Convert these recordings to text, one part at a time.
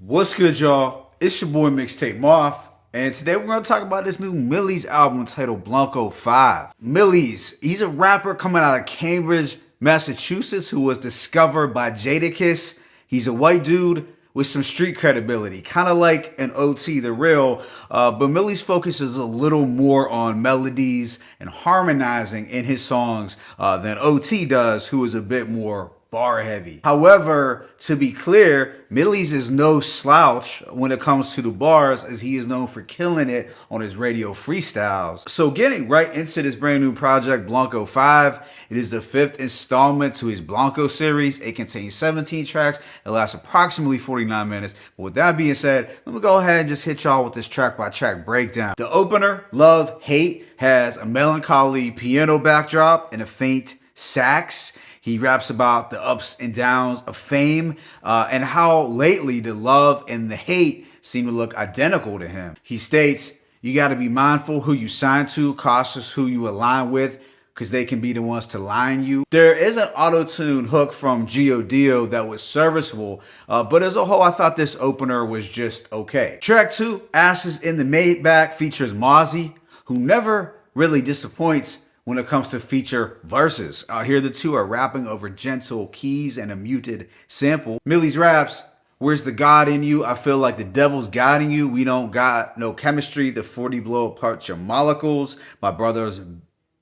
What's good, y'all? It's your boy Mixtape Moth, and today we're going to talk about this new Millyz album titled Blanco 5. Millyz, he's a rapper coming out of Cambridge, Massachusetts, who was discovered by Jadakiss. He's a white dude with some street credibility, kind of like an OT The Real, but Millyz focuses a little more on melodies and harmonizing in his songs than OT does, who is a bit more bar heavy. However, to be clear, Millyz is no slouch when it comes to the bars, as he is known for killing it on his radio freestyles. So getting right into this brand new project, Blanco 5, it is the 5th installment to his Blanco series. It contains 17 tracks. It lasts approximately 49 minutes. But with that being said, let me go ahead and just hit y'all with this track by track breakdown. The opener, Love, Hate, has a melancholy piano backdrop and a faint sax. He raps about the ups and downs of fame and how lately the love and the hate seem to look identical to him. He states, you got to be mindful who you sign to, cautious who you align with, because they can be the ones to line you. There is an auto-tune hook from G.O.D.O. that was serviceable, but as a whole, I thought this opener was just okay. Track 2, Ashes in the Maybach, features Mozzie, who never really disappoints when it comes to feature verses. Here the two are rapping over gentle keys and a muted sample. Millyz raps, where's the God in you? I feel like the devil's guiding you. We don't got no chemistry. The 40 blow apart your molecules. My brother's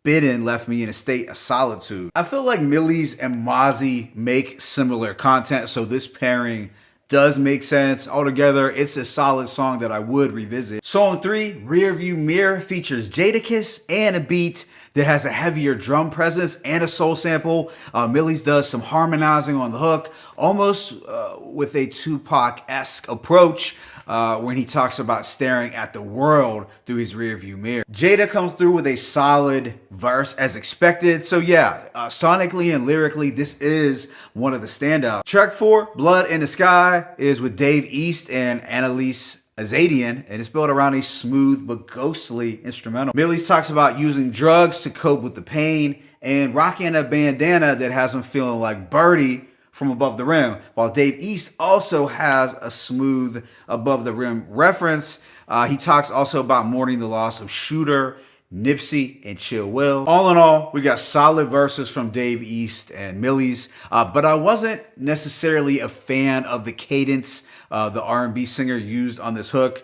bidden left me in a state of solitude. I feel like Millyz and Mozzie make similar content, so this pairing does make sense. Altogether, it's a solid song that I would revisit. Song 3, Rearview Mirror, features Jadakiss and a beat that has a heavier drum presence and a soul sample. Millyz does some harmonizing on the hook, almost with a Tupac-esque approach when he talks about staring at the world through his rearview mirror. Jada comes through with a solid verse as expected. So yeah, sonically and lyrically, this is one of the standouts. Track 4, Blood in the Sky, is with Dave East and Annalise Azadian, and it's built around a smooth but ghostly instrumental. Millyz talks about using drugs to cope with the pain and rocking a bandana that has him feeling like Birdie from Above the Rim, while Dave East also has a smooth Above the Rim reference. He talks also about mourning the loss of Shooter, Nipsey, and Chill Will. All in all, we got solid verses from Dave East and Millyz, but I wasn't necessarily a fan of the cadence the R&B singer used on this hook.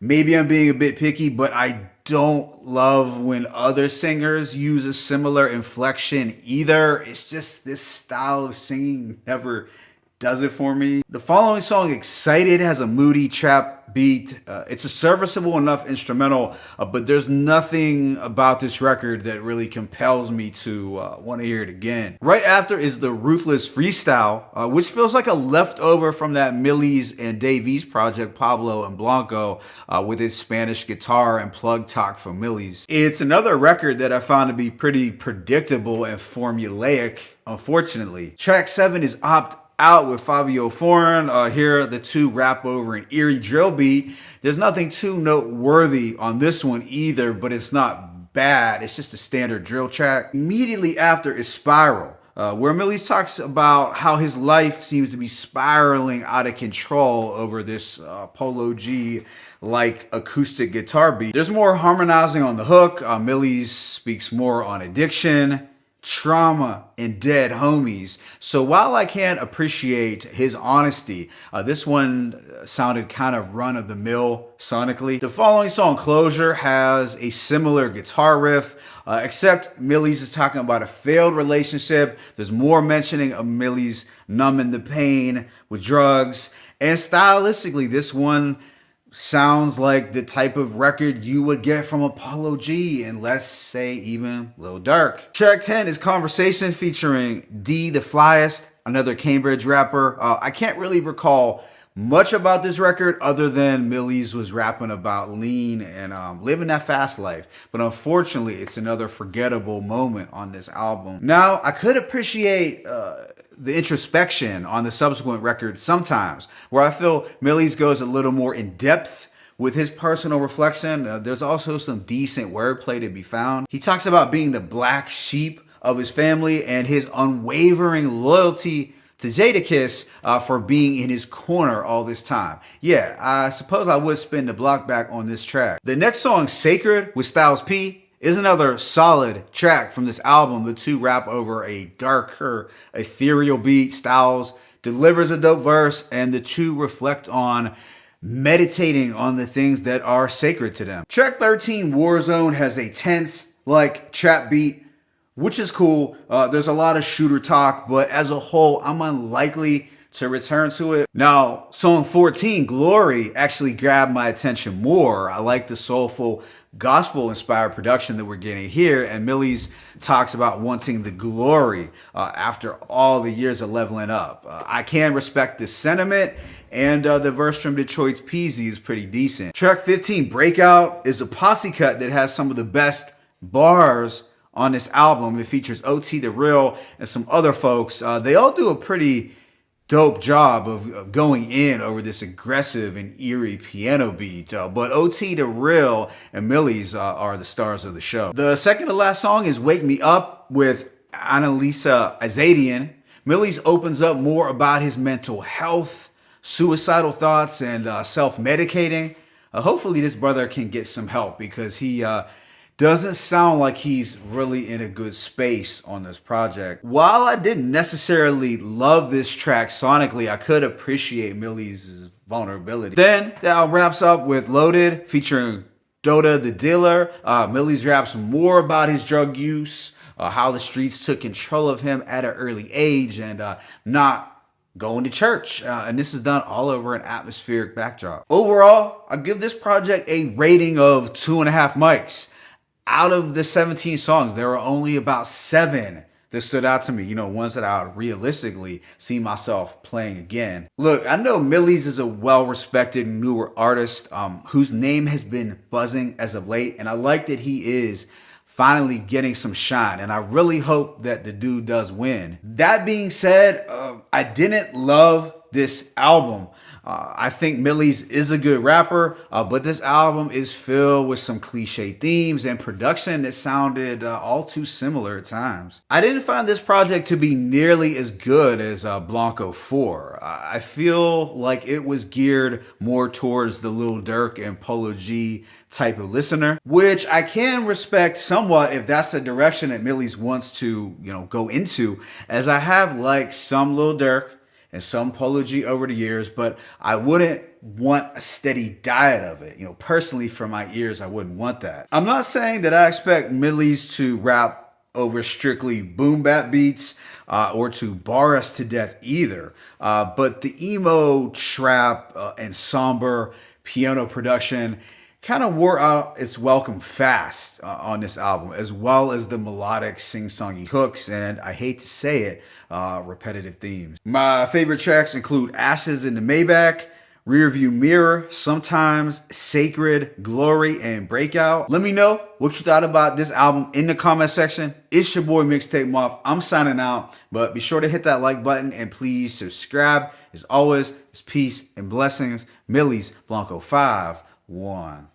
Maybe I'm being a bit picky, but I don't love when other singers use a similar inflection either. It's just this style of singing never does it for me. The following song, Excited, has a moody trap beat. It's a serviceable enough instrumental, but there's nothing about this record that really compels me to want to hear it again. Right after is the Ruthless Freestyle, which feels like a leftover from that Millyz and Dave East project, Pablo and Blanco, with its Spanish guitar and plug talk from Millyz. It's another record that I found to be pretty predictable and formulaic, unfortunately. Track 7 is Opt Out with Fabio Foreign. Here the two rap over an eerie drill beat. There's nothing too noteworthy on this one either, but it's not bad. It's just a standard drill track. Immediately after is Spiral, where Millyz talks about how his life seems to be spiraling out of control over this Polo G like acoustic guitar beat. There's more harmonizing on the hook. Millyz speaks more on addiction, trauma, and dead homies. So while I can't appreciate his honesty, this one sounded kind of run-of-the-mill sonically. The following song, Closure, has a similar guitar riff, except Millyz is talking about a failed relationship. There's more mentioning of Millyz numbing the pain with drugs, and stylistically, this one sounds like the type of record you would get from Apollo G, and let's say even Lil Durk. Track 10 is Conversation, featuring D the Flyest, another Cambridge rapper. I can't really recall much about this record other than Millyz was rapping about lean and living that fast life. But unfortunately, it's another forgettable moment on this album. Now, I could appreciate the introspection on the subsequent record sometimes, where I feel Millyz goes a little more in depth with his personal reflection. There's also some decent wordplay to be found. He talks about being the black sheep of his family and his unwavering loyalty to Jadakiss for being in his corner all this time. Yeah, I suppose I would spin the block back on this track. The next song, Sacred with Styles P, is another solid track from this album. The two rap over a darker, ethereal beat. Styles delivers a dope verse, and the two reflect on meditating on the things that are sacred to them. Track 13, Warzone, has a tense, trap beat, which is cool. There's a lot of shooter talk, but as a whole, I'm unlikely to return to it. Now, song 14, Glory, actually grabbed my attention more. I like the soulful, gospel-inspired production that we're getting here, and Millyz talks about wanting the glory after all the years of leveling up. I can respect this sentiment, and the verse from Detroit's Peasy is pretty decent. Track 15, Breakout, is a posse cut that has some of the best bars on this album. It features OT The Real and some other folks. They all do a pretty dope job of going in over this aggressive and eerie piano beat. But OT The Real and Millyz are the stars of the show. The second to last song is Wake Me Up with Annalisa Azadian. Millyz opens up more about his mental health, suicidal thoughts, and self-medicating. Hopefully this brother can get some help, because he doesn't sound like he's really in a good space on this project. While I didn't necessarily love this track sonically, I could appreciate Millyz's vulnerability. Then the album wraps up with Loaded featuring Dota the Dealer. Millyz raps more about his drug use, how the streets took control of him at an early age, and not going to church. And this is done all over an atmospheric backdrop. Overall, I give this project a rating of 2.5 mics. Out of the 17 songs, there are only about 7 that stood out to me. You know, ones that I would realistically see myself playing again. Look, I know Millyz is a well-respected newer artist whose name has been buzzing as of late, and I like that he is finally getting some shine, and I really hope that the dude does win. That being said, I didn't love this album. I think Millyz is a good rapper, but this album is filled with some cliche themes and production that sounded all too similar at times. I didn't find this project to be nearly as good as Blanco 4. I feel like it was geared more towards the Lil Durk and Polo G type of listener, which I can respect somewhat if that's the direction that Millyz wants to, go into, as I have liked some Lil Durk and some Polo G over the years, but I wouldn't want a steady diet of it. Personally, for my ears, I wouldn't want that. I'm not saying that I expect Millyz to rap over strictly boom bap beats or to bar us to death either. But the emo, trap, and somber piano production kind of wore out its welcome fast on this album, as well as the melodic sing-songy hooks, and I hate to say it, repetitive themes. My favorite tracks include Ashes in the Maybach, Rearview Mirror, Sometimes, Sacred, Glory, and Breakout. Let me know what you thought about this album in the comment section. It's your boy Mixtape Moth. I'm signing out, but be sure to hit that like button and please subscribe. As always, it's peace and blessings. Millyz, Blanco 5-1.